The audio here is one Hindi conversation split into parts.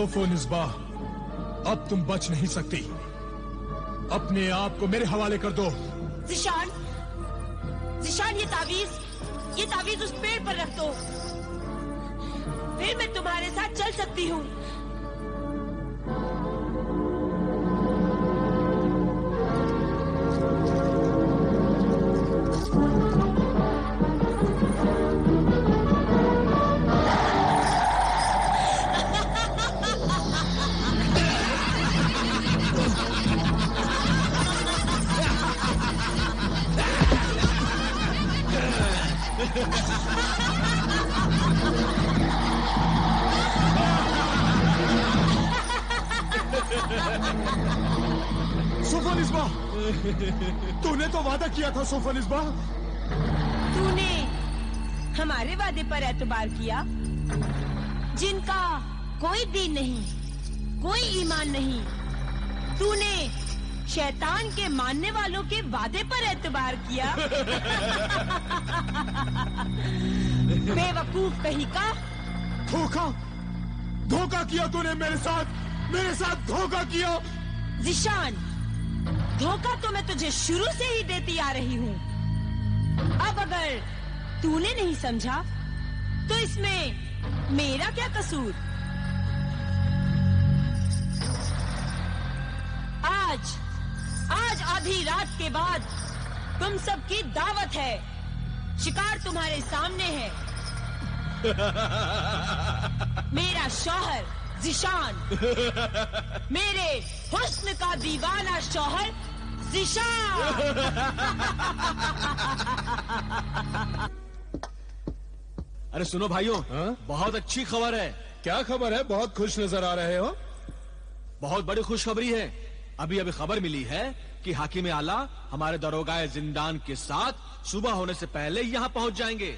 सोफो निस्बा, अब तुम बच नहीं सकती। अपने आप को मेरे हवाले कर दो। ज़िशान, ज़िशान, ये तावीज उस पेड़ पर रख दो, फिर मैं तुम्हारे साथ चल सकती हूँ। सोफो निस्बा, तूने तो वादा किया था सोफो निस्बा। तूने हमारे वादे पर एतबार किया, जिनका कोई दीन नहीं, कोई ईमान नहीं। तूने शैतान के मानने वालों के वादे पर एतबार किया। बेवकूफ कहीं का। धोखा किया तूने मेरे साथ धोखा किया। ज़िशान, धोखा तो मैं तुझे शुरू से ही देती आ रही हूँ। अब अगर तूने नहीं समझा तो इसमें मेरा क्या कसूर। आज आधी रात के बाद तुम सबकी दावत है। शिकार तुम्हारे सामने है। मेरा शौहर ज़िशान, मेरे हुस्न का दीवाना शौहर ज़िशान। अरे सुनो भाइयों, बहुत अच्छी खबर है। क्या खबर है? बहुत खुश नजर आ रहे हो। बहुत बड़ी खुशखबरी है। अभी खबर मिली है कि हाकिम आला हमारे दरोगाए जिंदान के साथ सुबह होने से पहले यहाँ पहुँच जाएंगे।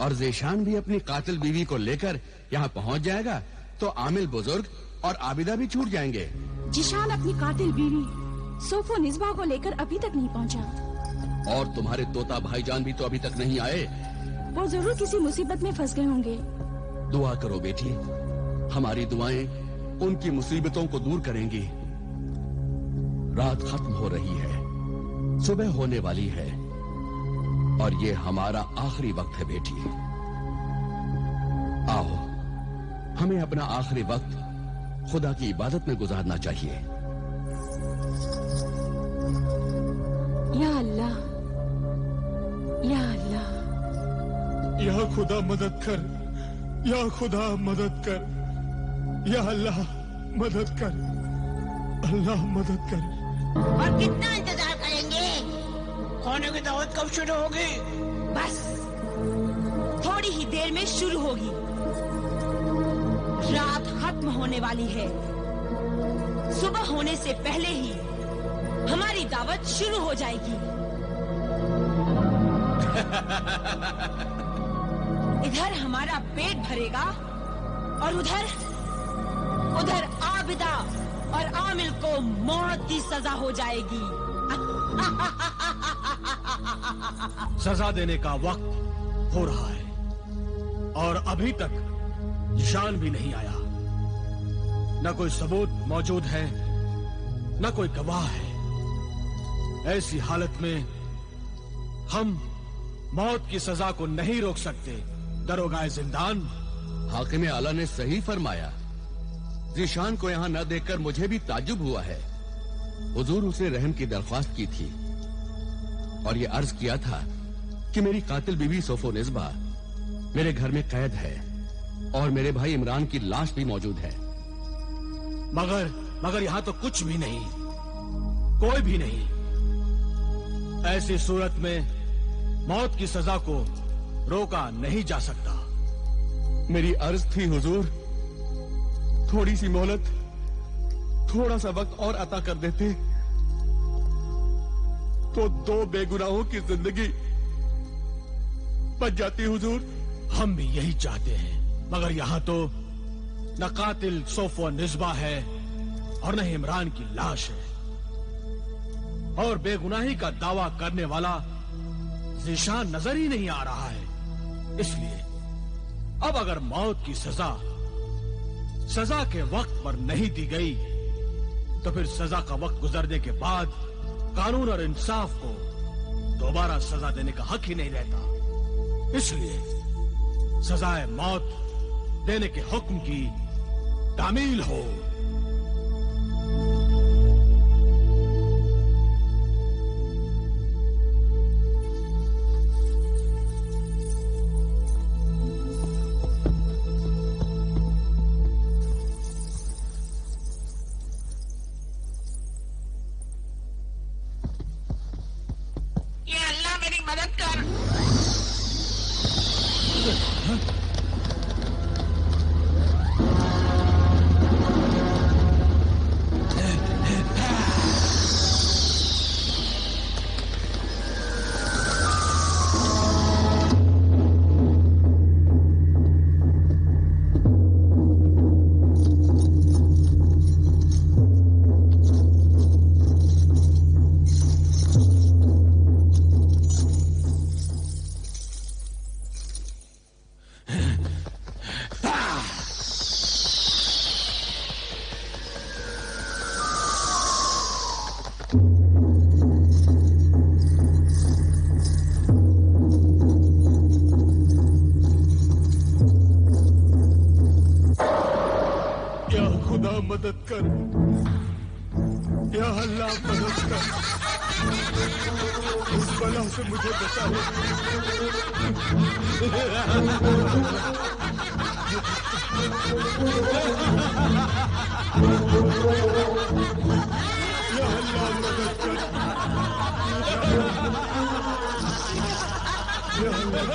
और ज़िशान भी अपनी कातिल बीवी को लेकर यहाँ पहुँच जाएगा, तो आमिल बुजुर्ग और आबिदा भी छूट जाएंगे। ज़िशान अपनी कातिल बीवी सोफो निस्बा को लेकर अभी तक नहीं पहुँचा। और तुम्हारे तोता भाईजान भी तो अभी तक नहीं आए। वो जरूर किसी मुसीबत में फंस गए होंगे। दुआ करो बेटी, हमारी दुआएं उनकी मुसीबतों को दूर करेंगी। रात खत्म हो रही है, सुबह होने वाली है, और ये हमारा आखिरी वक्त है बेटी। आओ, हमें अपना आखिरी वक्त खुदा की इबादत में गुजारना चाहिए। या अल्लाह, या अल्लाह, या खुदा मदद कर, या खुदा मदद कर, या अल्लाह मदद कर, अल्लाह मदद कर। और कितना इंतजार करेंगे? खाने की दावत कब शुरू होगी? बस थोड़ी ही देर में शुरू होगी। रात खत्म होने वाली है। सुबह होने से पहले ही हमारी दावत शुरू हो जाएगी। इधर हमारा पेट भरेगा और उधर आबिदा और आमिल को मौत की सजा हो जाएगी। सजा देने का वक्त हो रहा है और अभी तक ज़िशान भी नहीं आया। न कोई सबूत मौजूद है, न कोई गवाह है। ऐसी हालत में हम मौत की सजा को नहीं रोक सकते। दरोगाए जिंदान, हाकिम आला ने सही फरमाया। ज़िशान को यहाँ न देखकर मुझे भी ताज्जुब हुआ है। हुजूर उसे रहम की दरख्वास्त की थी और ये अर्ज किया था कि मेरी कातिल बीवी सोफो निस्बा मेरे घर में कैद है और मेरे भाई इमरान की लाश भी मौजूद है। मगर यहाँ तो कुछ भी नहीं, कोई भी नहीं। ऐसी सूरत में मौत की सजा को रोका नहीं जा सकता। मेरी अर्ज थी हुजूर, थोड़ी सी मोहलत, थोड़ा सा वक्त और अता कर देते तो दो बेगुनाहों की जिंदगी बच जाती हुजूर। हम भी यही चाहते हैं, मगर यहाँ तो न कातिल सोफो निस्बा है और न इमरान की लाश है, और बेगुनाही का दावा करने वाला ज़िशान नजर ही नहीं आ रहा है। इसलिए अब अगर मौत की सजा सजा के वक्त पर नहीं दी गई तो फिर सजा का वक्त गुजरने के बाद कानून और इंसाफ को दोबारा सजा देने का हक ही नहीं रहता। इसलिए सजाए मौत देने के हुक्म की तामील हो। मदद कर, या अल्लाह मदद कर, इस बला से मुझे बचा ले। या अल्लाह मदद कर, या अल्लाह।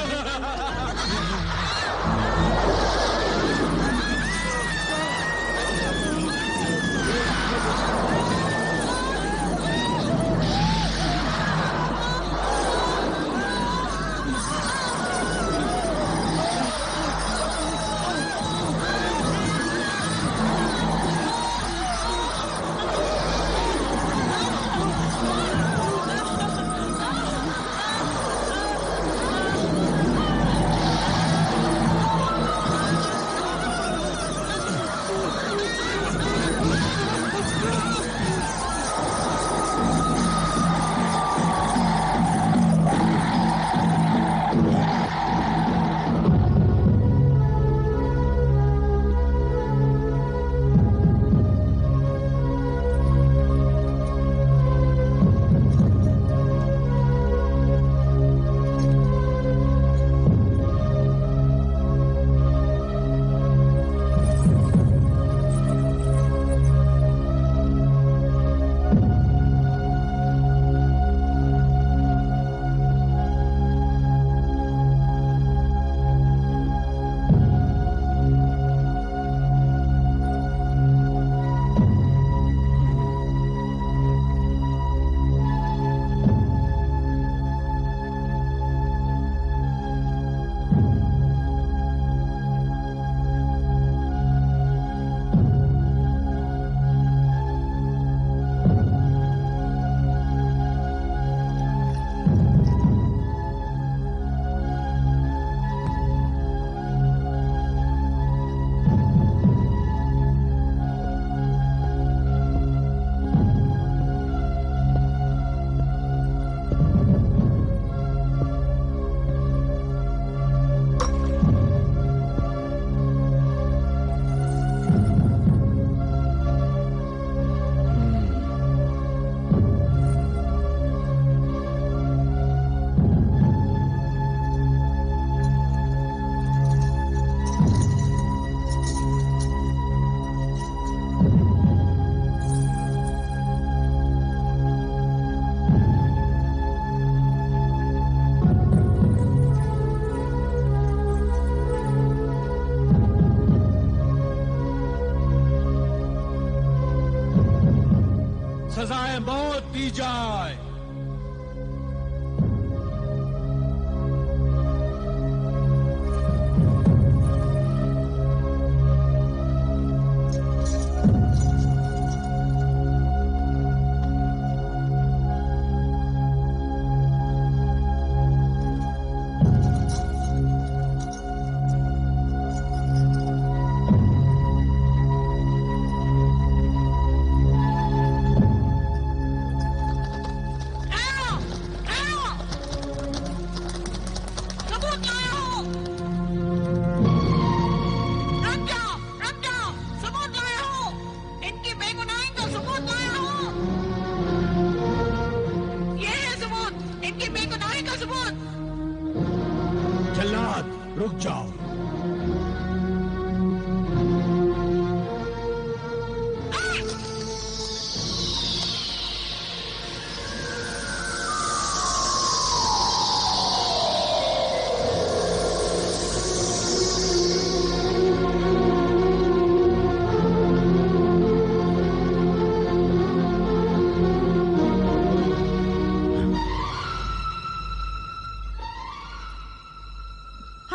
सजाए मौत दी जाए।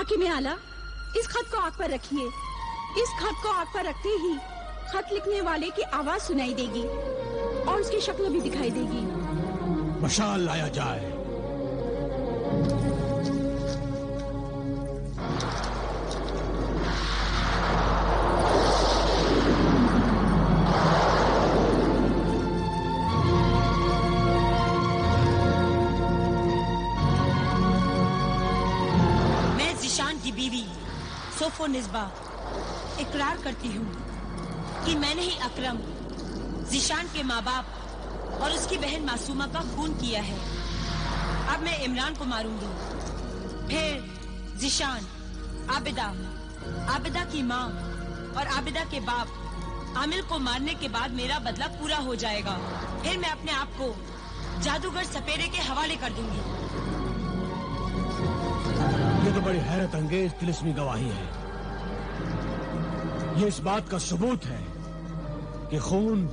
हकीम आला, इस खत को आग पर रखिए। इस खत को आग पर रखते ही खत लिखने वाले की आवाज सुनाई देगी और उसकी शक्ल भी दिखाई देगी। मशाल लाया जाए। मैं जिशान की बीवी सोफो निस्बा इकरार करती हूँ कि मैंने ही अकरम जिशान के माँ बाप और उसकी बहन मासूमा का खून किया है। अब मैं इमरान को मारूंगी, फिर जिशान, आबिदा, आबिदा की माँ और आबिदा के बाप आमिल को मारने के बाद मेरा बदला पूरा हो जाएगा। फिर मैं अपने आप को जादूगर सपेरे के हवाले कर दूंगी। ये तो बड़ी हैरत अंगेज तिलिस्मी गवाही है। ये इस बात का सबूत है कि खून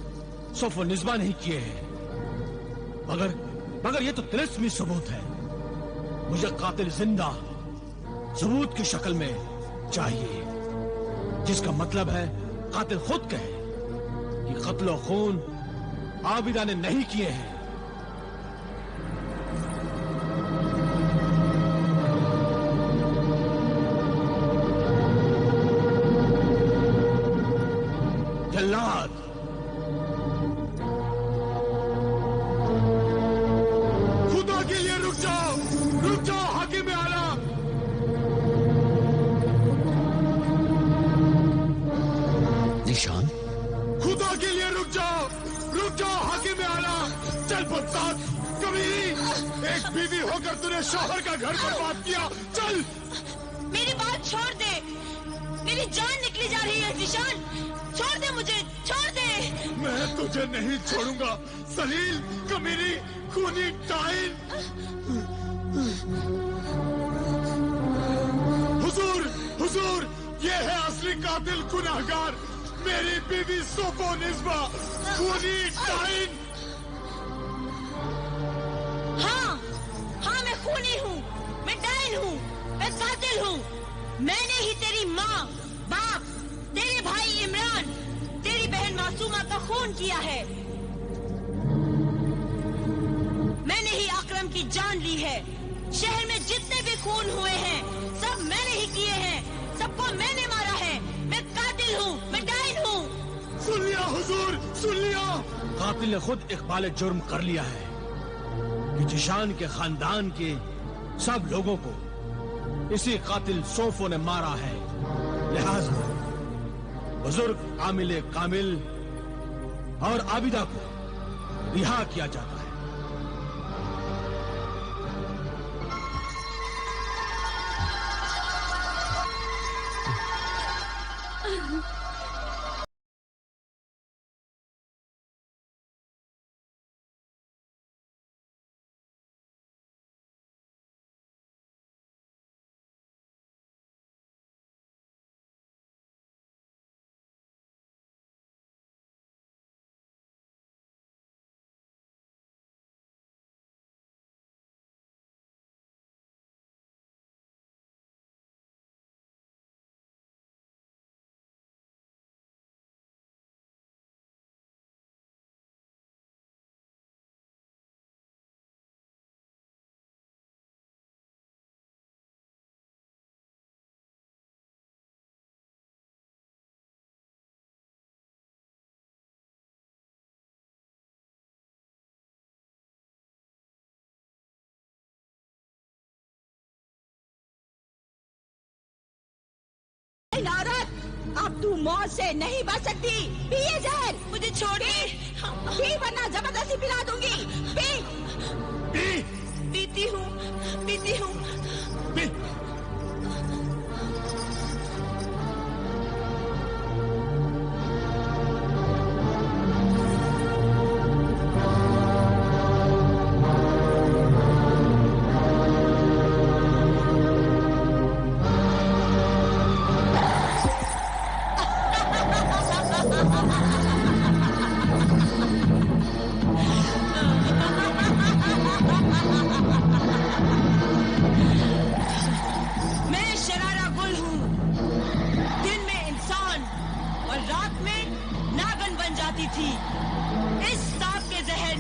सोफो निस्बा नहीं किए हैं, मगर ये तो तिलिस्मी सबूत है। मुझे कातिल जिंदा सबूत की शक्ल में चाहिए, जिसका मतलब है कातिल खुद कहे कि कत्ल खून आबिदा ने नहीं किए हैं। जल्लाद, खुदा के लिए रुक जाओ हाकिम आला। निशान, खुदा के लिए रुक जाओ हाकिम आला। चल बदसात, कभी एक बीवी होकर तूने शौहर का घर बर्बाद किया। चल, मेरी बात छोड़ दे, मेरी जान निकली जा रही है। जिशान, छोड़ दे मुझे, छोड़ दे। मैं तुझे नहीं छोड़ूंगा सलील, कमीनी, खूनी टाइन। हुजूर, ये है असली कातिल गुनाहगार, मेरी बीवी सोफो निस्बा, खूनी टाइन। हाँ, मैं खूनी हूँ, मैं डाइन हूँ, मैं कातिल हूँ। मैंने ही तेरी माँ, बाप, तेरे भाई इमरान, तेरी बहन मासूमा का खून किया है। मैंने ही अकरम की जान ली है। शहर में जितने भी खून हुए हैं सब मैंने ही किए हैं, सबको मैंने मारा है। मैं कातिल हूँ, मैं डाइन हूँ। सुन लिया हुजूर, सुन लिया। कातिल ने खुद इकबाल जुर्म कर लिया है कि जिशान के खानदान के सब लोगों को इसी कातिल सोफो ने मारा है। लिहाजा बुजुर्ग आमिल कामिल और आबिदा को रिहा किया जाता है। औरत, अब तू मौत से नहीं बच सकती। पिए जहर। मुझे छोड़िए। पी वरना जबरदस्ती पिला दूंगी। पी। पीती हूँ, पीती हूँ।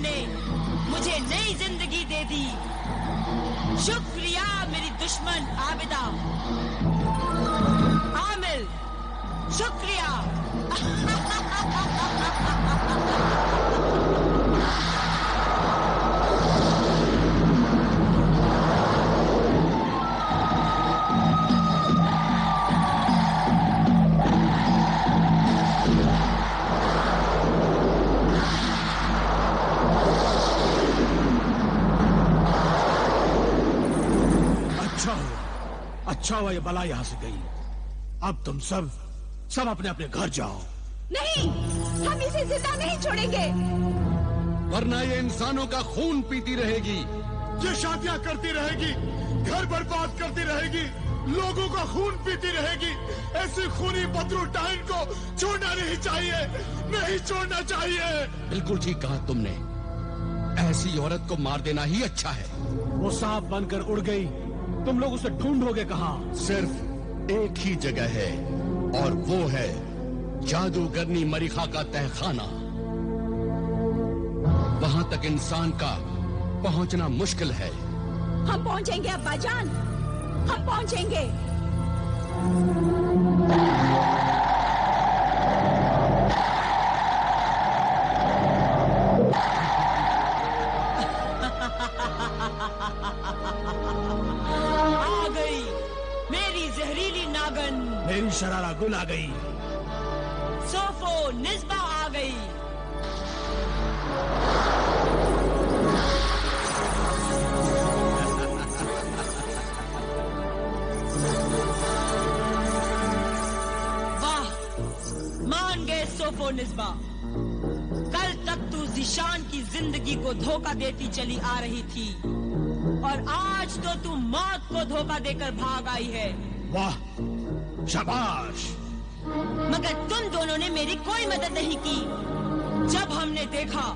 ने मुझे नई जिंदगी दे दी। शुक्रिया मेरी दुश्मन आबिदा। आमिल, शुक्रिया। अच्छा हुआ ये बला यहाँ से गई। अब तुम सब अपने अपने घर जाओ। नहीं, हम इसे जिंदा नहीं छोड़ेंगे। वरना ये इंसानों का खून पीती रहेगी। ये शादियां करती रहेगी, घर बर्बाद करती रहेगी, लोगों का खून पीती रहेगी। ऐसी खूनी बदरू टाइन को छोड़ना नहीं चाहिए, नहीं छोड़ना चाहिए। बिल्कुल ठीक कहा तुमने। ऐसी औरत को मार देना ही अच्छा है। वो सांप बनकर उड़ गई, तुम लोग उसे ढूंढोगे कहाँ? सिर्फ एक ही जगह है और वो है जादूगरनी मरिखा का तहखाना। वहां तक इंसान का पहुंचना मुश्किल है। हम पहुंचेंगे अब्बाजान, हम पहुंचेंगे। आ गई मेरी जहरीली नागन। मेरी शरारा गुल आ गई। सोफो निस्बा आ गई। वाह, मान गए सोफो निस्बा। कल तक तू ज़िशान की जिंदगी को धोखा देती चली आ रही थी और आज तो तू मौत को धोखा देकर भाग आई है। वाह, शाबाश। मगर तुम दोनों ने मेरी कोई मदद नहीं की। जब हमने देखा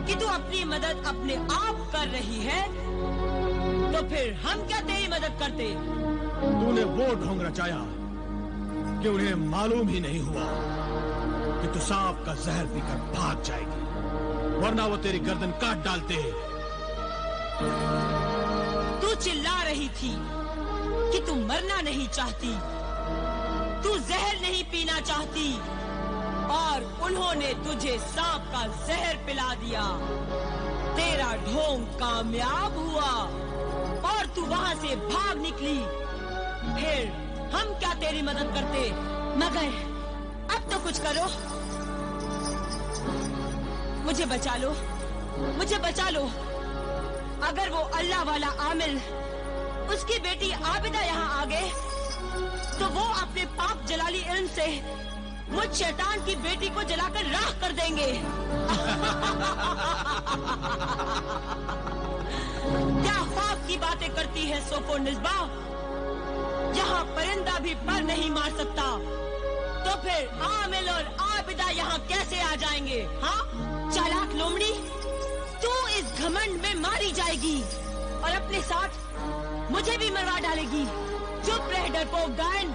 कि तू अपनी मदद अपने आप कर रही है, तो फिर हम क्या तेरी मदद करते? तूने वो ढोंग रचाया कि उन्हें मालूम ही नहीं हुआ कि तू सांप का जहर पीकर भाग जाएगी, वरना वो तेरी गर्दन काट डालते। तू चिल्ला रही थी कि तू मरना नहीं चाहती, तू जहर नहीं पीना चाहती, और उन्होंने तुझे सांप का जहर पिला दिया। तेरा ढोंग कामयाब हुआ और तू वहां से भाग निकली। फिर हम क्या तेरी मदद करते? मगर अब तो कुछ करो, मुझे बचा लो, मुझे बचा लो। अगर वो अल्लाह वाला आमिल, उसकी बेटी आबिदा यहाँ आ गए, तो वो अपने पाप जलाली इल्म से मुझ शैतान की बेटी को जलाकर राख कर देंगे। क्या ख्वाब की बातें करती है सोफो निस्बा? यहाँ परिंदा भी पर नहीं मार सकता, तो फिर आमिल और आबिदा यहाँ कैसे आ जाएंगे? हाँ चालाक लोमड़ी, तू इस घमंड में मारी जाएगी और अपने साथ मुझे भी मरवा डालेगी। चुप रह डरपोक गायन,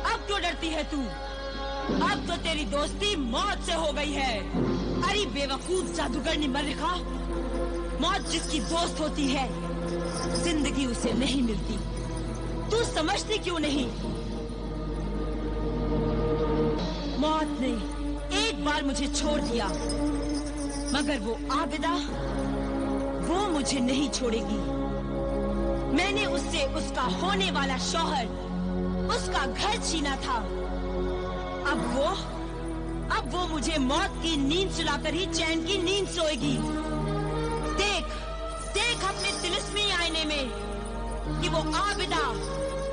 अब क्यों डरती है तू? अब तो तेरी दोस्ती मौत से हो गई है। अरे बेवकूफ जादूगरनी मरिखा, मौत जिसकी दोस्त होती है, जिंदगी उसे नहीं मिलती। तू समझती क्यों नहीं? मौत ने एक बार मुझे छोड़ दिया, मगर वो आबिदा, वो मुझे नहीं छोड़ेगी। मैंने उससे उसका होने वाला शौहर, उसका घर छीना था। अब वो मुझे मौत की नींद सुलाकर ही चैन की नींद सोएगी। देख, देख अपने तिलिस्मी आईने में कि वो आबिदा,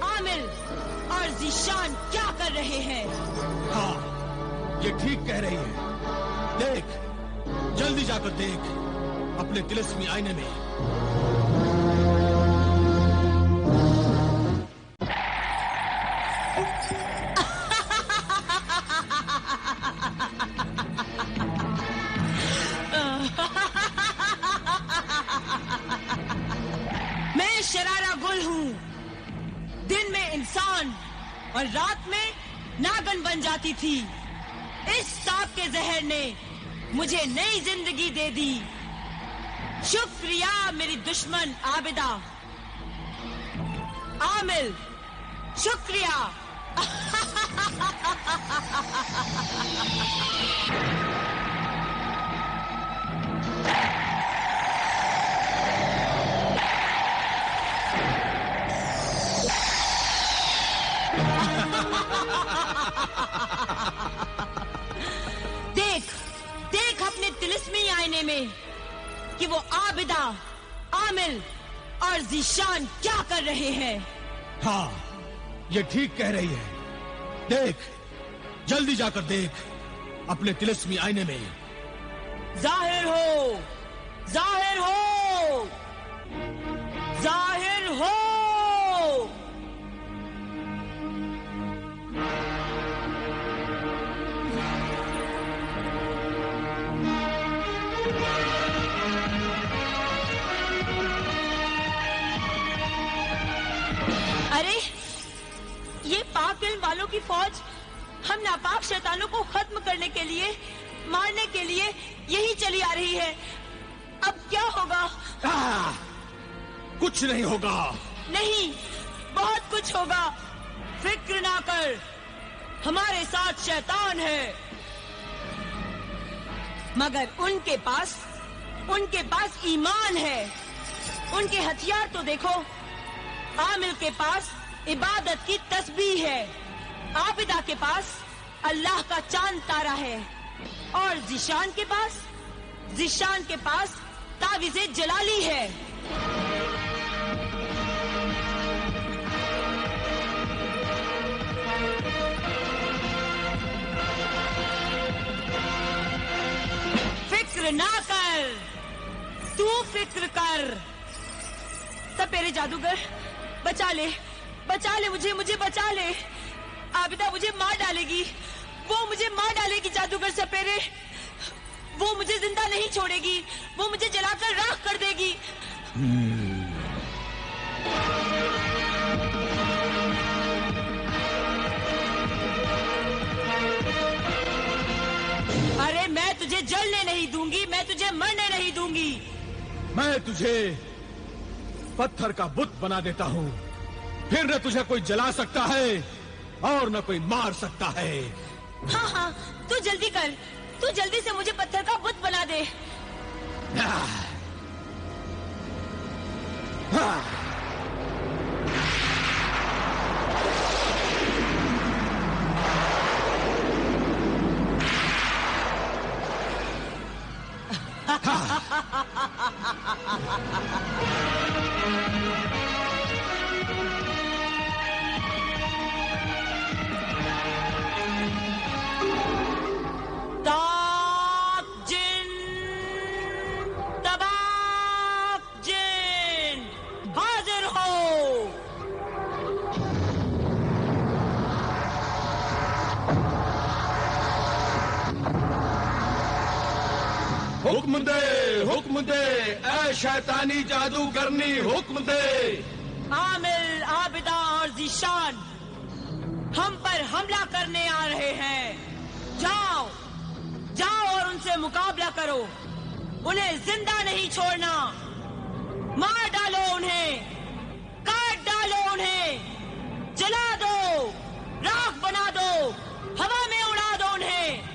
आमिल और ज़िशान क्या कर रहे हैं। हाँ, ये ठीक कह रही है। देख, जल्दी जाकर देख अपने तिलिस्मी आईने में। मैं शरारा गुल हूँ। दिन में इंसान और रात में नागन बन जाती थी। इस सांप के जहर ने मुझे नई जिंदगी दे दी। शुक्रिया मेरी दुश्मन आबिदा। आमिल, शुक्रिया। देख अपने तिलिस्मी आईने में कि वो आबिदा, आमिल और ज़ीशान क्या कर रहे हैं। हाँ, ये ठीक कह रही है। देख, जल्दी जाकर देख अपने तिलिस्मी आईने में। जाहिर हो, जाहिर हो, जाहिर हो। अरे, ये पाक इल्म वालों की फौज हम नापाक शैतानों को खत्म करने के लिए, मारने के लिए यही चली आ रही है। अब क्या होगा? कुछ नहीं होगा। नहीं, बहुत कुछ होगा। फिक्र ना कर, हमारे साथ शैतान है। मगर उनके पास ईमान है। उनके हथियार तो देखो। आमिल के पास इबादत की तस्बीह है, आबिदा के पास अल्लाह का चांद तारा है, और ज़ीशान के पास तावीज़े जलाली है। फिक्र ना कर, तू फिक्र कर। सपेरे जादूगर, बचा ले मुझे बचा ले। आबिदा मुझे मार डालेगी, वो मुझे मार डालेगी। जादूगर सपेरे, वो मुझे जिंदा नहीं छोड़ेगी, वो मुझे जलाकर राख कर देगी। अरे मैं तुझे जलने नहीं दूंगी, मैं तुझे मरने नहीं दूंगी। मैं तुझे पत्थर का बुत बना देता हूँ, फिर न तुझे कोई जला सकता है और न कोई मार सकता है। हाँ, तू जल्दी कर, तू जल्दी से मुझे पत्थर का बुत बना दे। हुक्म दे, ऐ शैतानी जादूगरनी, हुक्म दे। आमिल, आबिदा और ज़ीशान हम पर हमला करने आ रहे हैं। जाओ और उनसे मुकाबला करो। उन्हें जिंदा नहीं छोड़ना। मार डालो उन्हें, काट डालो उन्हें, जला दो, राख बना दो, हवा में उड़ा दो उन्हें।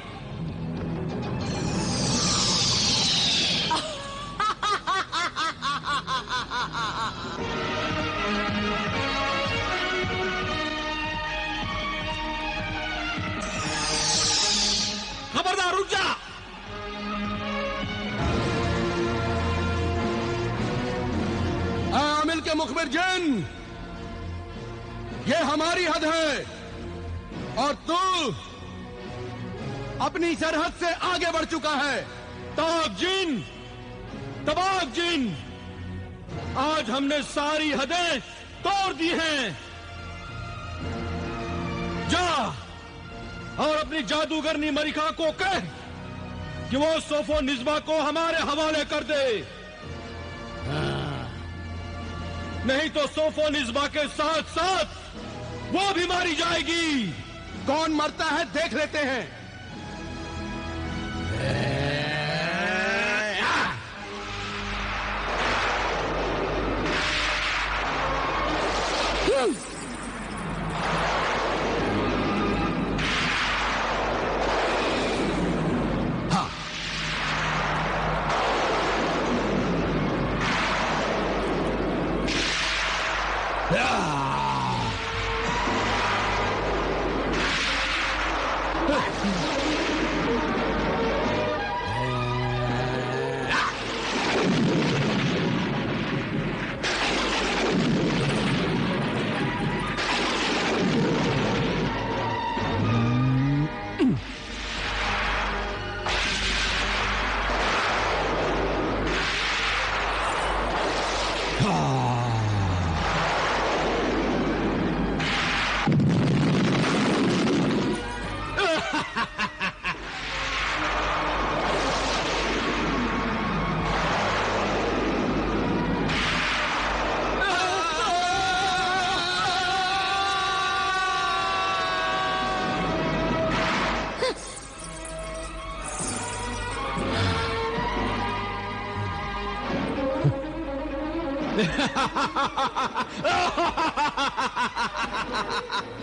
खबरदार, रुक जा। आमिल के मुखबिर जिन, ये हमारी हद है और तू अपनी सरहद से आगे बढ़ चुका है। तबाक जिन, आज हमने सारी हदें तोड़ दी हैं। जा और अपनी जादूगरनी मरिका को कह कि वो सोफो निस्बा को हमारे हवाले कर दे। नहीं तो सोफो निस्बा के साथ साथ वो भी मारी जाएगी। कौन मरता है देख लेते हैं।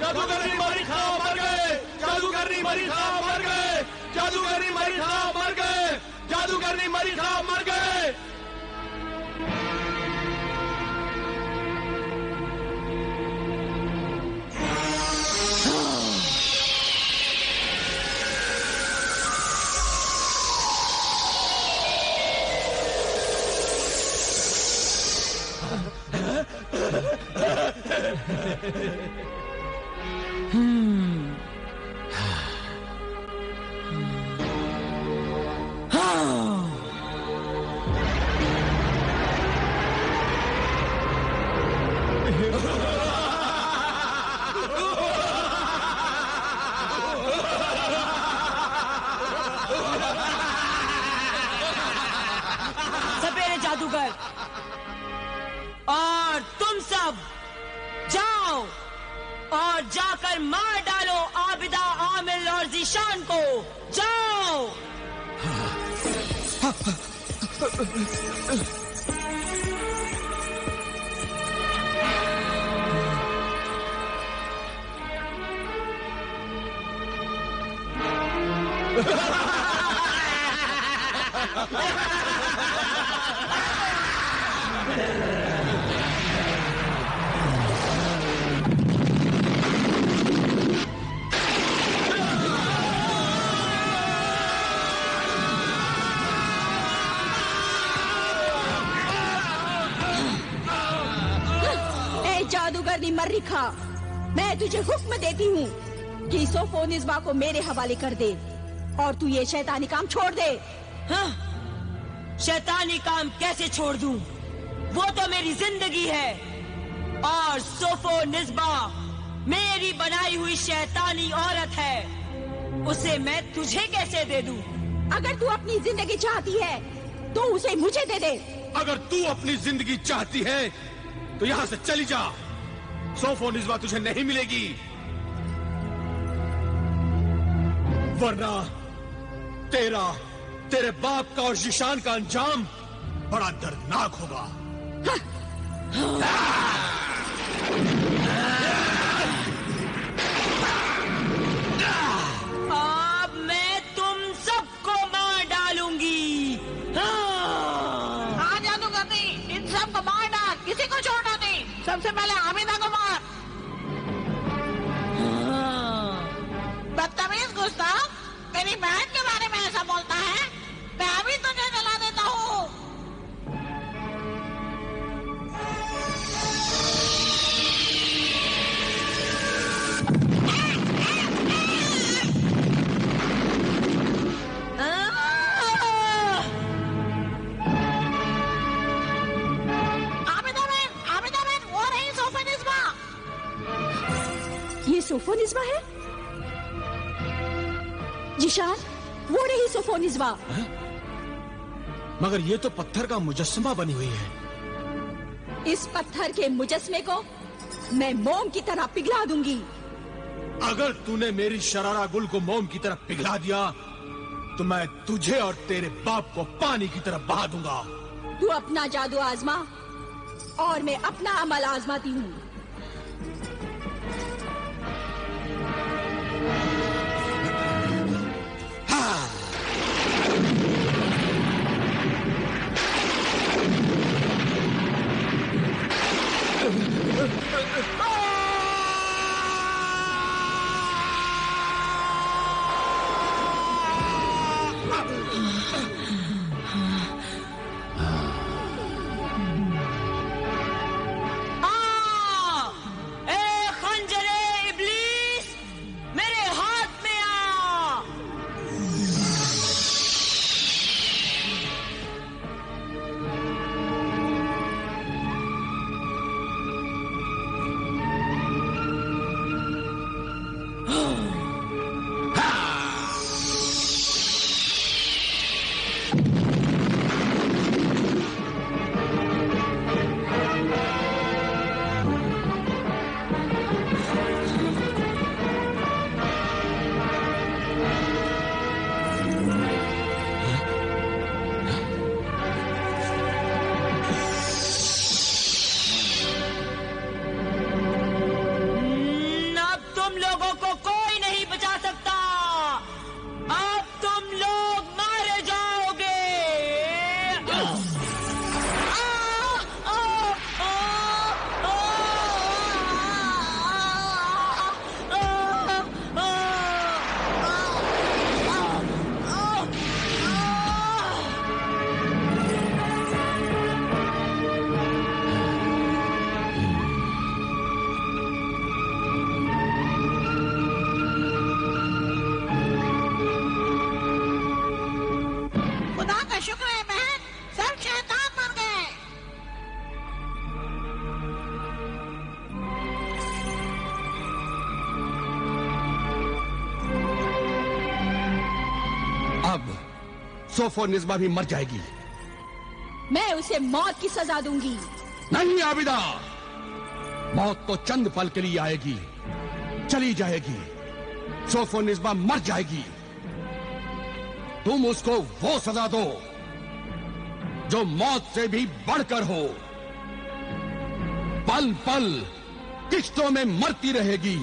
जादूगरनी मरी खा मर गए, जादूगरनी मरी खा मर गए, जादूगरनी मरी खा मर गए, जादूगरनी मरी खा मर गए। सपेरे जादूगर और तुम सब जाओ और जाकर मार डालो आबिदा, आमिल और जीशान को। जाओ। जादूगरनी मर्रिखा, मैं तुझे हुक्म देती हूँ कि सोफोनिस्बा को मेरे हवाले कर दे और तू ये शैतानी काम छोड़ दे। हाँ? शैतानी काम कैसे छोड़ दूं? वो तो मेरी जिंदगी है और सोफोनिस्बा मेरी बनाई हुई शैतानी औरत है। उसे मैं तुझे कैसे दे दूं? अगर तू अपनी जिंदगी चाहती है तो उसे मुझे दे दे। अगर तू अपनी जिंदगी चाहती है तो यहाँ से चली जा। सोफोनिस्बा तुझे नहीं मिलेगी, वरना तेरे बाप का और जीशान का अंजाम बड़ा दर्दनाक होगा। अब मैं तुम सबको मार डालूंगी। हाँ जादूगरनी, इन सबको मार डाल, किसी को छोड़ना नहीं। सबसे पहले आमिना को मार। बदतमीज गुस्ताव, मेरी बहन के बारे में ऐसा बोलता है? मैं अभी तुझे जला देता हूँ। आमिना, वो रही सोफोनिस्बा। ये सोफोनिस्बा है? जीशान, वो रही सोफोनिस्बा। मगर ये तो पत्थर का मुजस्समा बनी हुई है। इस पत्थर के मुजस्मे को मैं मोम की तरह पिघला दूंगी। अगर तूने मेरी शरारा गुल को मोम की तरह पिघला दिया तो मैं तुझे और तेरे बाप को पानी की तरह बहा दूंगा। तू अपना जादू आजमा और मैं अपना अमल आजमाती हूँ। सोफो निस्बा भी मर जाएगी। मैं उसे मौत की सजा दूंगी। नहीं आबिदा, मौत तो चंद पल के लिए आएगी, चली जाएगी। सोफो निस्बा मर जाएगी। तुम उसको वो सजा दो जो मौत से भी बढ़कर हो। पल पल किश्तों में मरती रहेगी,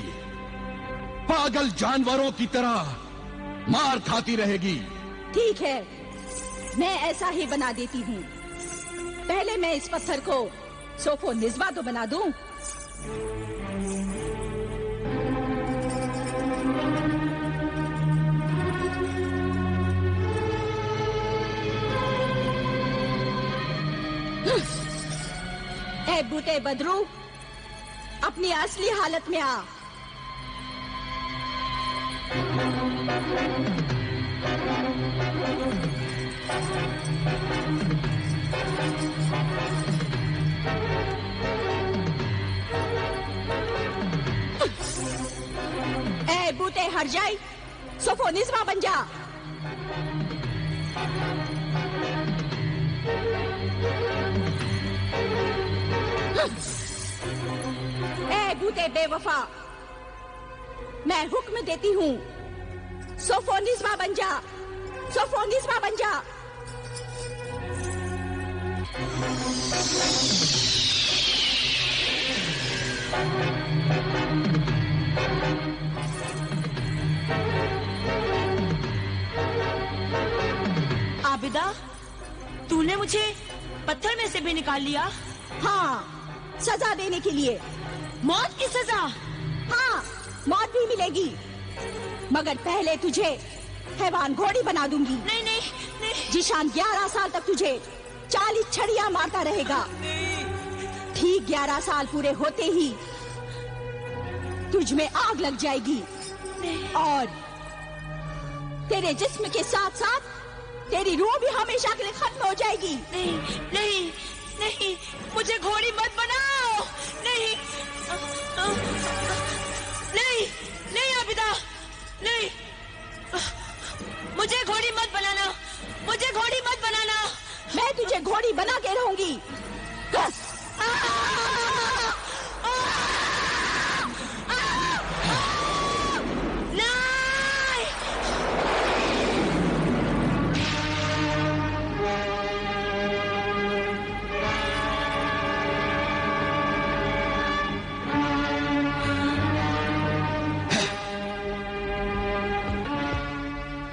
पागल जानवरों की तरह मार खाती रहेगी। ठीक है, मैं ऐसा ही बना देती हूँ। पहले मैं इस पत्थर को सोफो निस्बा तो बना दूं। ए बूटे बदरू, अपनी असली हालत में आ। ए बूटे हर जाई, सोफो निस्बा बन जा। ए बूटे बेवफा, मैं हुक्म देती हूँ, सोफो निस्बा बन जा, सोफो निस्बा बन जा। आबिदा, तूने मुझे पत्थर में से भी निकाल लिया? हाँ, सजा देने के लिए। मौत की सजा? हाँ, मौत भी मिलेगी, मगर पहले तुझे हैवान घोड़ी बना दूंगी। नहीं नहीं नहीं। जिशान 11 साल तक तुझे 40 छड़ियां मारता रहेगा। ठीक 11 साल पूरे होते ही तुझ में आग लग जाएगी और तेरे जिस्म के साथ साथ तेरी रूह भी हमेशा के लिए खत्म हो जाएगी। नहीं नहीं नहीं, मुझे घोड़ी मत बनाओ। नहीं नहीं नहीं आबिदा, नहीं, मुझे घोड़ी मत बनाना, मुझे घोड़ी मत बनाना। मैं तुझे घोड़ी बना के रहूंगी।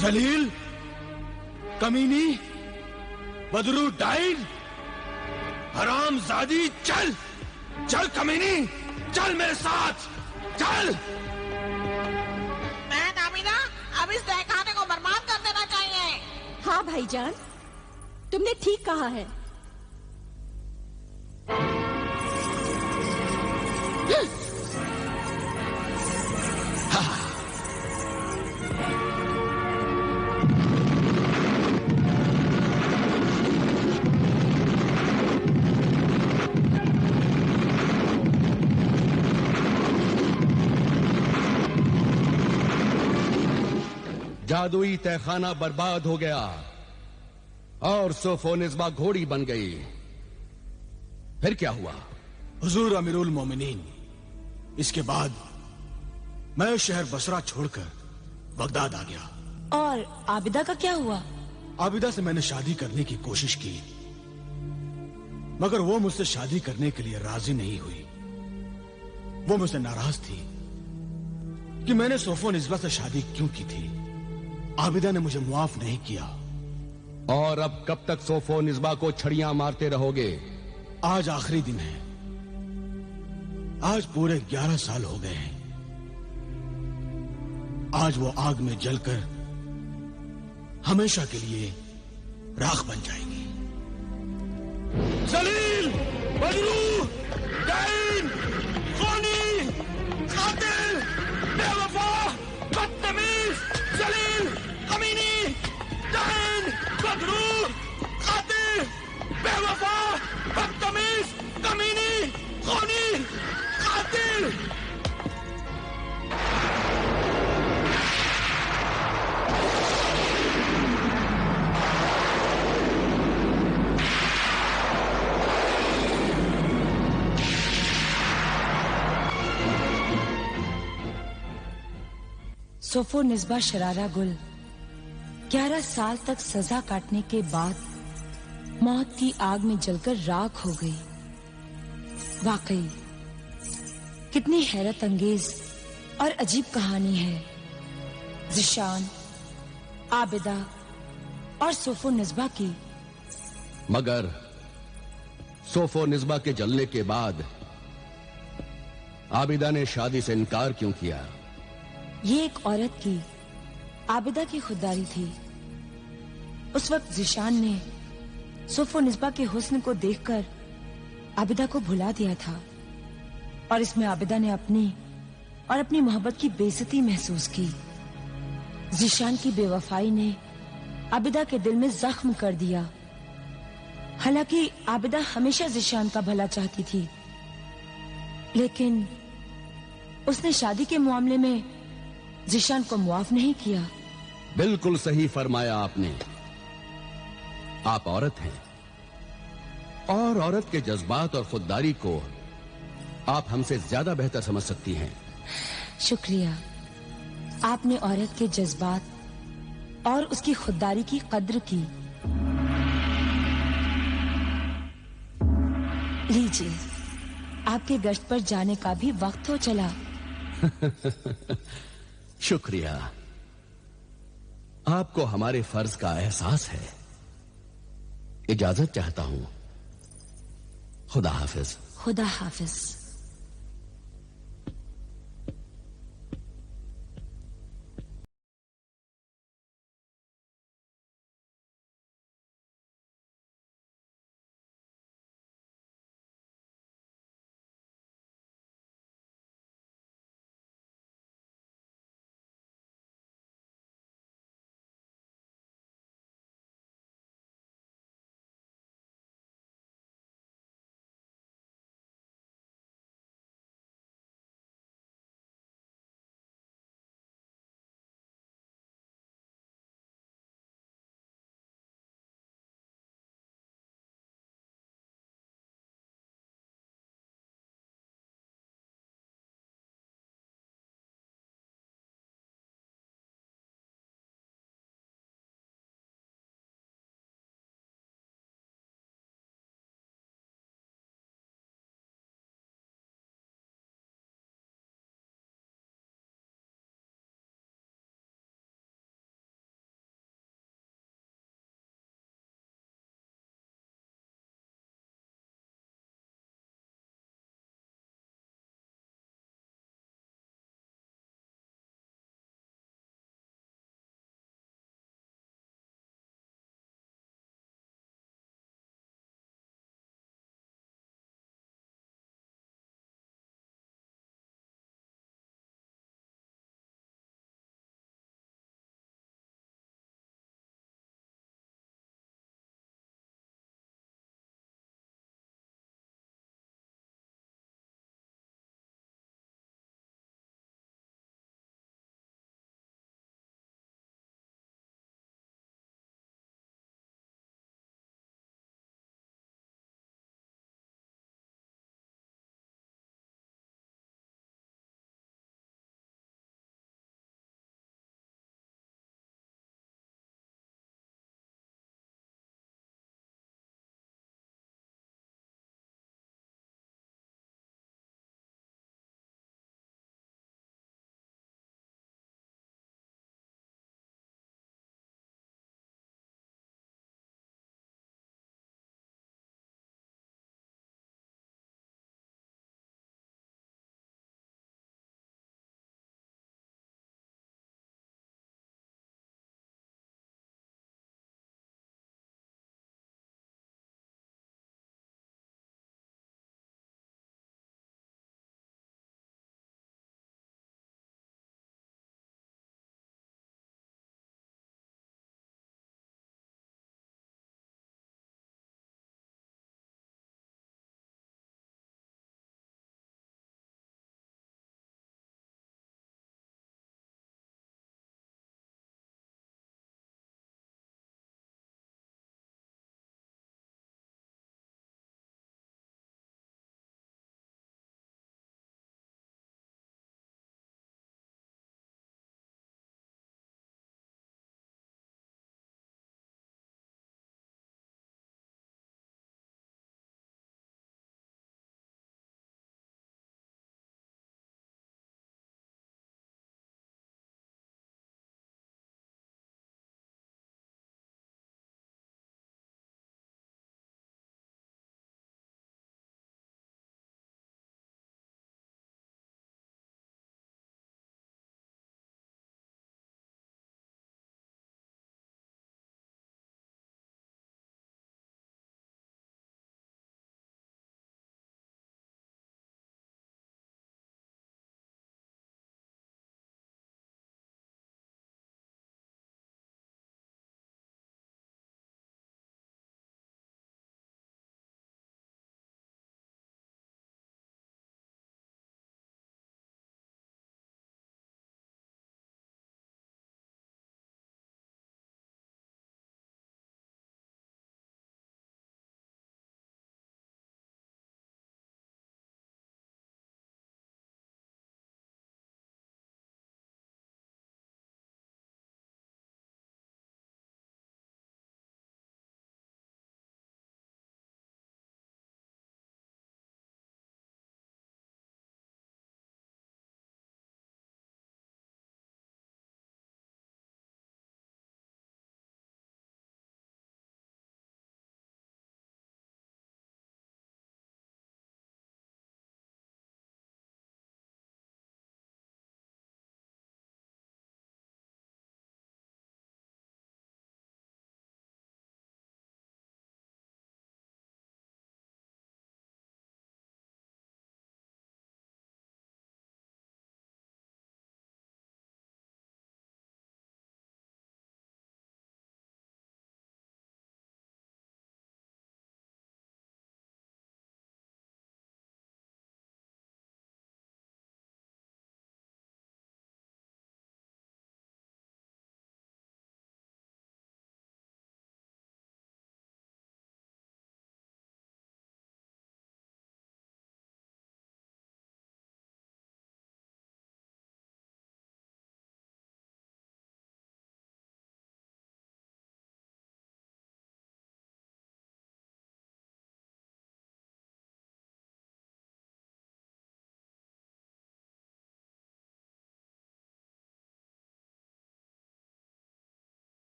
जलील, कमीनी, बदरू डाइन, हरामजादी, चल चल कमीनी, चल मेरे साथ, चल। मैं आबिदा, अब इस तहखाने को बर्बाद कर देना चाहिए। हाँ भाईजान, तुमने ठीक कहा है। जादुई तहखाना बर्बाद हो गया और सोफो निस्बा घोड़ी बन गई। फिर क्या हुआ? हुजूर अमीरुल मोमिनीन, इसके बाद मैं शहर बसरा छोड़कर बगदाद आ गया। और आबिदा का क्या हुआ? आबिदा से मैंने शादी करने की कोशिश की, मगर वो मुझसे शादी करने के लिए राजी नहीं हुई। वो मुझसे नाराज थी कि मैंने सोफो निस्बा से शादी क्यों की थी। आबिदा ने मुझे मुआफ नहीं किया। और अब कब तक सोफो निस्बा को छड़ियां मारते रहोगे? आज आखिरी दिन है। आज पूरे 11 साल हो गए हैं। आज वो आग में जलकर हमेशा के लिए राख बन जाएगी। जलील, बदरू, डाइन, खूनी, कातिल, बेवफा, बदतमीज, जलील, कमीनी, डाइन, बदरू, कातिल, बेवफा, बदतमीज, कमीनी, खूनी, कातिल। सोफो निस्बा शरारा गुल 11 साल तक सजा काटने के बाद मौत की आग में जलकर राख हो गई। वाकई कितनी हैरत अंगेज और अजीब कहानी है। ज़िशान, आबिदा और सोफो निस्बा की। मगर सोफो निस्बा के जलने के बाद आबिदा ने शादी से इनकार क्यों किया? ये एक औरत की, आबिदा की खुददारी थी। उस वक्त ज़िशान ने सोफो निस्बा के हुस्न को देखकर आबिदा को भुला दिया था और इसमें आबिदा ने अपनी मोहब्बत की बेइज्जती महसूस की। ज़िशान की बेवफाई ने आबिदा के दिल में जख्म कर दिया। हालांकि आबिदा हमेशा ज़िशान का भला चाहती थी, लेकिन उसने शादी के मामले में ज़िशान को मुआफ नहीं किया। बिल्कुल सही फरमाया आपने। आप औरत हैं और औरत के जज्बात और खुददारी को आप हमसे ज्यादा बेहतर समझ सकती हैं। शुक्रिया। आपने औरत के जज्बात और उसकी खुददारी की कद्र की। लीजिए, आपके गश्त पर जाने का भी वक्त हो चला। शुक्रिया। आपको हमारे फर्ज का एहसास है। इजाजत चाहता हूं। खुदा हाफिज। खुदा हाफिज।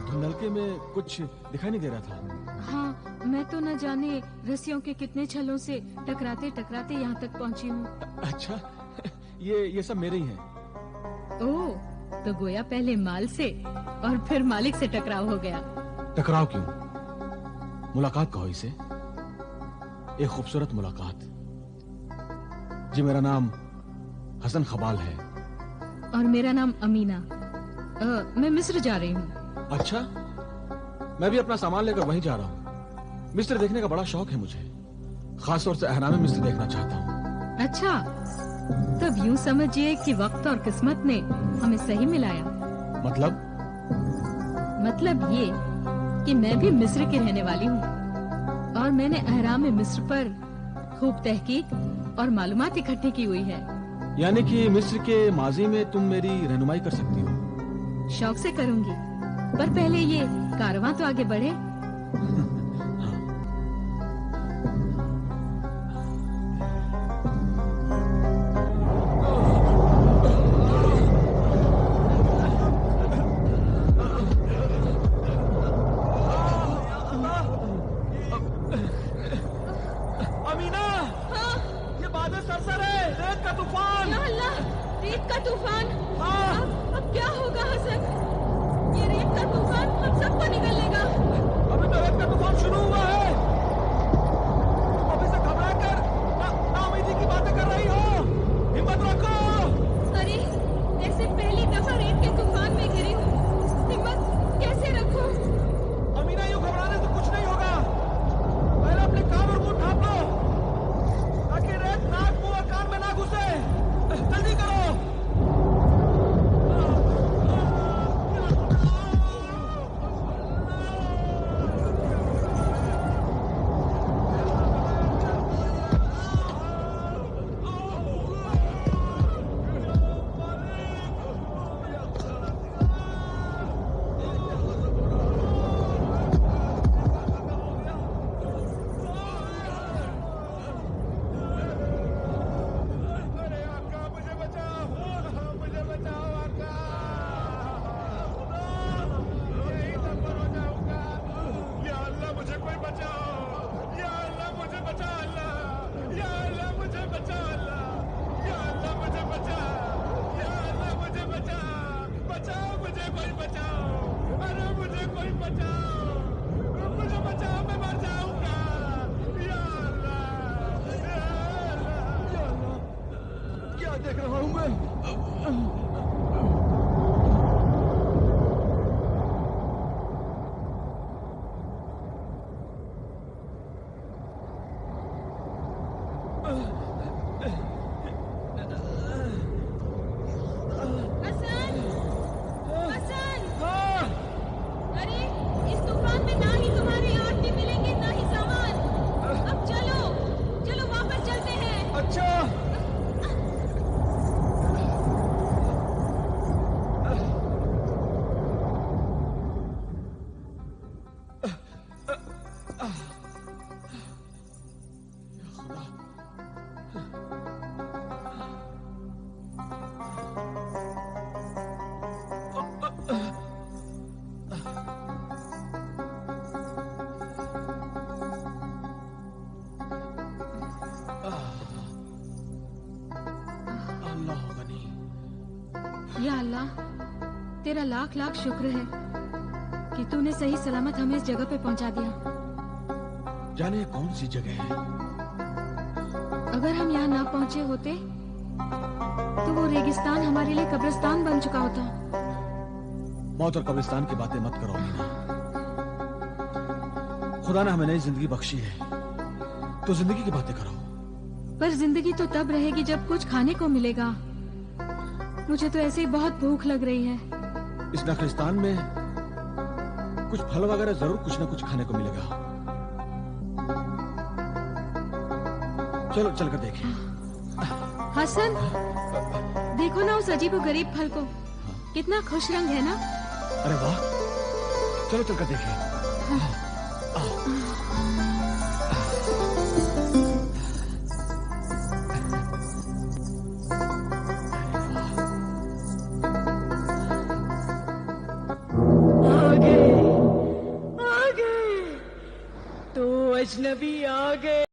धुंधलके में कुछ दिखाई नहीं दे रहा था। हाँ, मैं तो न जाने रस्सियों के कितने छलों से टकराते टकराते यहाँ तक पहुँची हूँ। अच्छा, ये सब मेरे ही हैं। ओह, तो गोया पहले माल से और फिर मालिक से टकराव हो गया। टकराव क्यों? मुलाकात कहो इसे, एक खूबसूरत मुलाकात। जी, मेरा नाम हसन खबाल है। और मेरा नाम अमीना। मैं मिस्र जा रही हूँ। अच्छा, मैं भी अपना सामान लेकर वहीं जा रहा हूँ। मिस्र देखने का बड़ा शौक है मुझे, खासतौर से अहराम मिस्र देखना चाहता हूँ। अच्छा, तब यूँ समझिए कि वक्त और किस्मत ने हमें सही मिलाया। मतलब ये कि मैं भी मिस्र की रहने वाली हूँ और मैंने अहराम मिस्र पर खूब तहकीक और मालूमात इकट्ठी की हुई है। यानी कि मिस्र के माजी में तुम मेरी रहनुमाई कर सकती हो? शौक से करूंगी, पर पहले ये कारवां तो आगे बढ़े। अमीना, ये बादल सरसर है, रेत का तूफान। या अल्लाह, रेत का तूफान। हाँ। अब क्या होगा हसन? ये रेत का तूफान हम सबको निगल लेगा। अभी तो रेत का तूफान शुरू हुआ है। तुम अभी से घबरा कर नाउमीदी की बातें कर रही हो। हिम्मत रखो। अरे, ऐसे पहली दफा रेत के तूफान में गिरी हूँ, हिम्मत कैसे रखूं? अमीना, यूँ घबराने से कुछ नहीं होगा। पहले अपने कान और मुंह ढांप लो ताकि रेत नाक, मुंह और कान में ना घुसे। जल्दी करो। देख रहा हूं मैं। या अल्लाह, तेरा लाख लाख शुक्र है कि तूने सही सलामत हमें इस जगह पे पहुंचा दिया। जाने कौन सी जगह है। अगर हम यहाँ ना पहुंचे होते तो वो रेगिस्तान हमारे लिए कब्रिस्तान बन चुका होता। मौत और कब्रिस्तान की बातें मत करो मीना। खुदा ने हमें नई जिंदगी बख्शी है, तो जिंदगी की बातें करो। पर जिंदगी तो तब रहेगी जब कुछ खाने को मिलेगा। मुझे तो ऐसे ही बहुत भूख लग रही है। इस नखलिस्तान में कुछ फल वगैरह जरूर कुछ न कुछ खाने को मिलेगा। चलो चलकर देखें। हसन, देखो ना उस अजीब गरीब फल को। कितना खुश रंग है ना। अरे वाह, चलो चलकर देखें। आ गए तो अजनबी आ गए।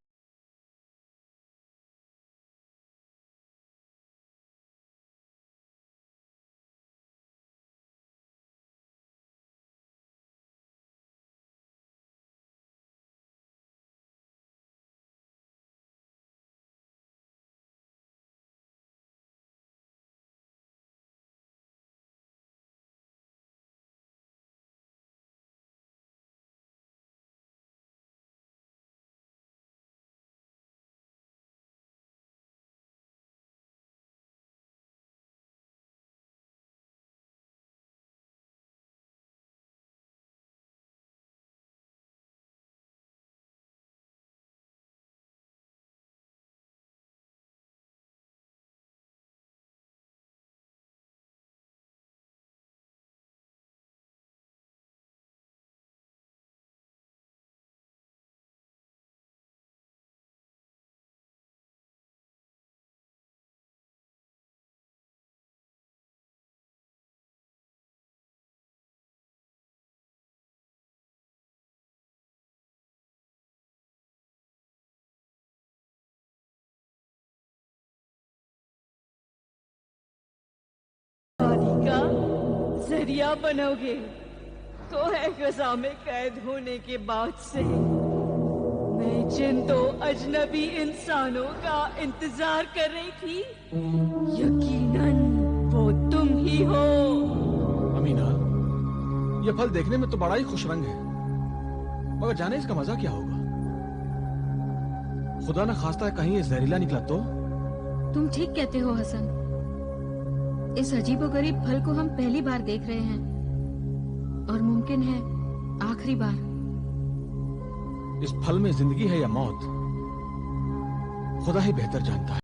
शादी का जरिया बनोगे तो है ग़ज़ा में कैद होने के बाद से मैं जिन दो अजनबी इंसानों का इंतजार कर रही थी, यकीनन वो तुम ही हो। अमीना, ये फल देखने में तो बड़ा ही खुश रंग है, मगर जाने इसका मजा क्या होगा। खुदा न खास्ता है कहीं ये जहरीला निकला तो। तुम ठीक कहते हो हसन, इस अजीबोगरीब फल को हम पहली बार देख रहे हैं और मुमकिन है आखिरी बार। इस फल में जिंदगी है या मौत, खुदा ही बेहतर जानता है।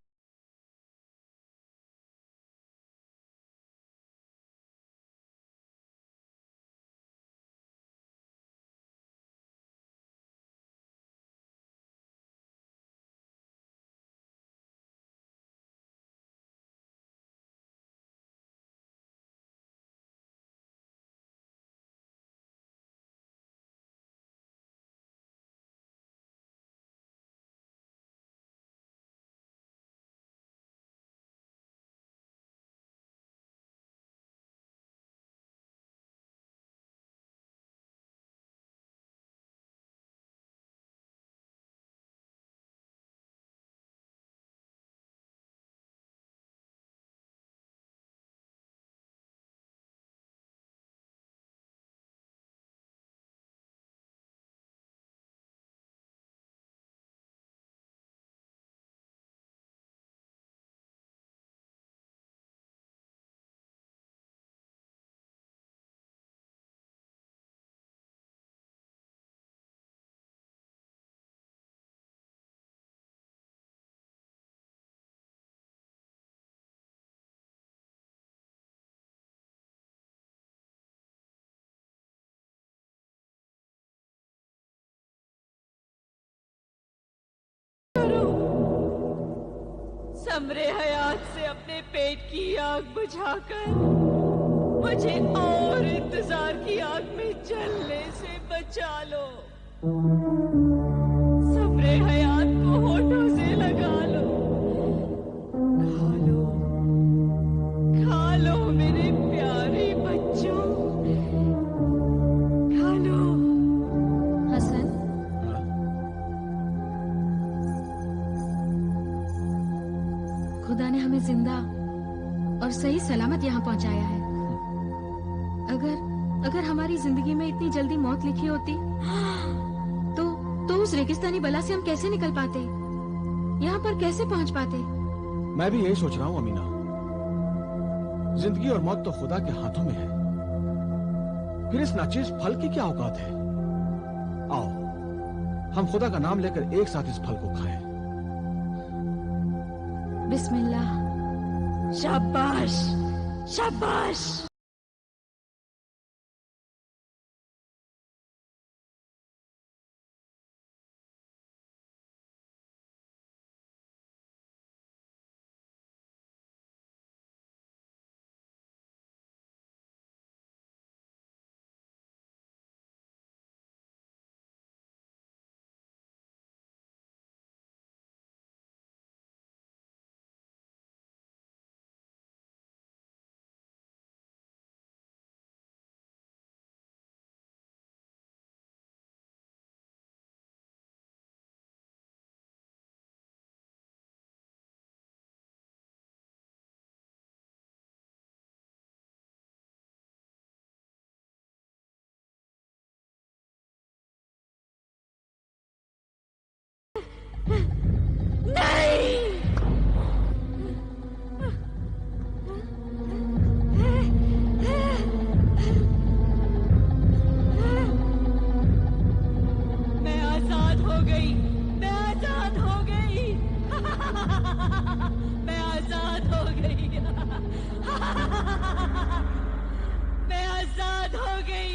समरे हयात से अपने पेट की आग बुझाकर मुझे और इंतजार की आग में जलने से बचा लो। समरे हयात को होठों से लगा लो, खा लो मेरे प्यारे बच्चों, खा लो। हसन, खुदा ने हमें जिंदा और सही सलामत यहाँ पहुँचाया है। अगर हमारी जिंदगी में इतनी जल्दी मौत लिखी होती तो उस रेगिस्तानी बला से हम कैसे निकल पाते, यहाँ पर कैसे पहुँच पाते। मैं भी यही सोच रहा हूँ अमीना, जिंदगी और मौत तो खुदा के हाथों में है, फिर इस नाचीज फल की क्या औकात है। आओ हम खुदा का नाम लेकर एक साथ इस फल को खाएं। बिस्मिल्लाह। शाबाश, शाबाश। मैं आजाद हो गई, मैं आजाद हो गई, मैं आजाद हो गई, मैं आजाद हो गई।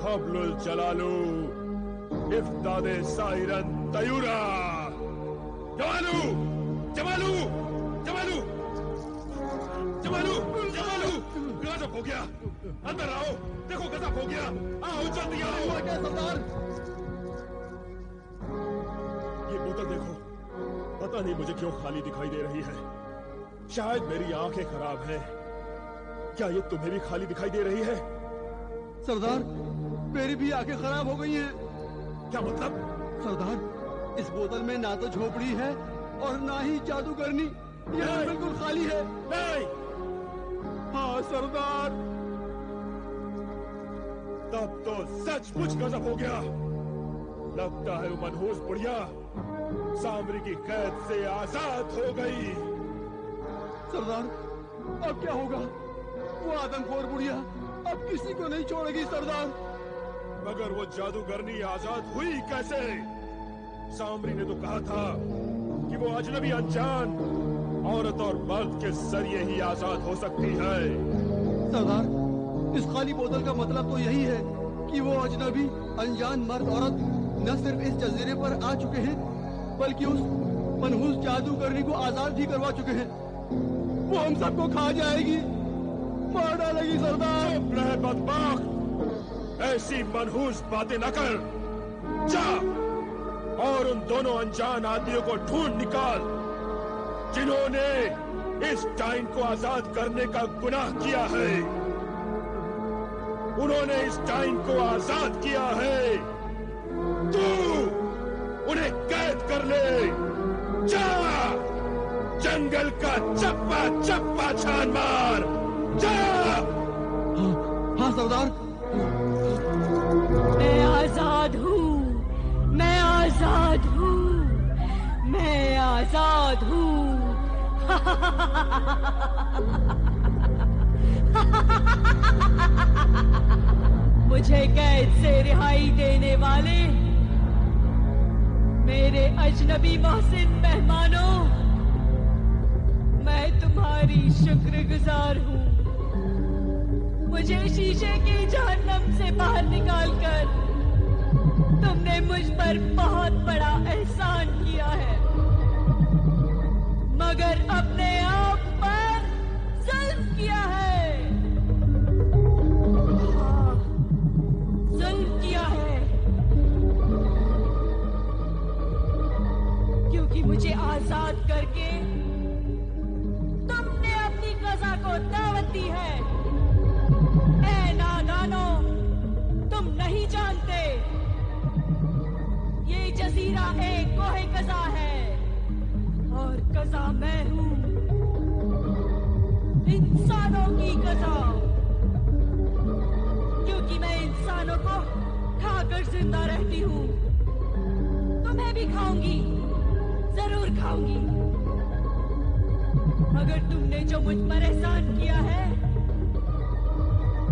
हब्लुल जलालू इफ्तादे साइरन तयूरा। जमालू जमालू जमालू जमालू जमालू गजब हो गया। अंदर आओ, देखो गजब हो गया। आओ जल्दी आओ। सरदार ये बोतल देखो, पता नहीं मुझे क्यों खाली दिखाई दे रही है। शायद मेरी आंखें खराब हैं। क्या ये तुम्हें भी खाली दिखाई दे रही है? सरदार मेरी भी आंखें खराब हो गई हैं। क्या मतलब? सरदार इस बोतल में ना तो झोपड़ी है और ना ही जादूगरनी, ये बिल्कुल खाली है। नहीं। हाँ सरदार, तब तो सचमुच गजब हो गया। लगता है वो मनहूस बुढ़िया सामरी की कैद से आजाद हो गई। सरदार अब क्या होगा? वो आदमखोर बुढ़िया अब किसी को नहीं छोड़ेगी सरदार। मगर वो जादूगरनी आजाद हुई कैसे? सामरी ने तो कहा था कि वो अजनबी अनजान औरत और मर्द के जरिए ही आजाद हो सकती है। सरदार इस खाली बोतल का मतलब तो यही है कि वो अजनबी अनजान मर्द औरत न सिर्फ इस जजीरे पर आ चुके हैं बल्कि उस मनहूस जादूगरनी को आजाद भी करवा चुके हैं। वो हम सबको खा जाएगी, मार डालेगी सरदार। चुप रहे बदबख्त, ऐसी मनहूस बातें न कर। जा और उन दोनों अनजान आदमियों को ढूंढ निकाल जिन्होंने इस टाइन को आजाद करने का गुनाह किया है। उन्होंने इस टाइन को आजाद किया है, तू उन्हें कैद कर ले। जा जंगल का चप्पा चप्पा छान मार। जा। हाँ सरदार। मैं आजाद हूँ, मैं आजाद हूँ, मैं आजाद हूँ। मुझे कैद से रिहाई देने वाले मेरे अजनबी मोहसिन मेहमानों, मैं तुम्हारी शुक्रगुजार हूँ। मुझे शीशे की जहन्नम से बाहर निकालकर तुमने मुझ पर बहुत बड़ा एहसान किया है, मगर अपने आप पर जुल्म किया है। हाँ, जुल्म किया है, क्योंकि मुझे आजाद करके तुमने अपनी कज़ा को दावत दी है। ऐ नादानो, तुम नहीं जानते ये जजीरा एक कोहे कज़ा है और कज़ा मैं हूँ, इंसानों की कज़ा। क्योंकि मैं इंसानों को खाकर जिंदा रहती हूँ, तुम्हें भी खाऊंगी, जरूर खाऊंगी। मगर तुमने जो मुझ पर एहसान किया है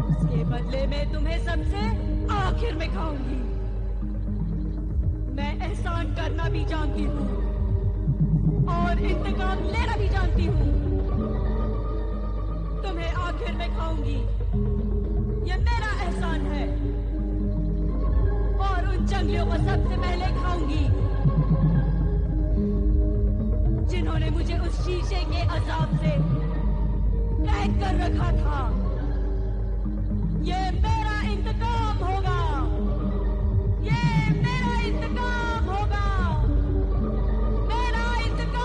उसके बदले में तुम्हें सबसे आखिर में खाऊंगी। मैं एहसान करना भी जानती हूँ और इंतकाम लेना भी जानती हूँ। तुम्हें आखिर मैं खाऊंगी। ये मेरा एहसान है और उन जंगलियों को सबसे पहले खाऊंगी जिन्होंने मुझे उस शीशे के अजाब से कैद कर रखा था। ये मेरा इंतकाम होगा, ये मेरा इंतकाम होगा, मेरा इंतकाम।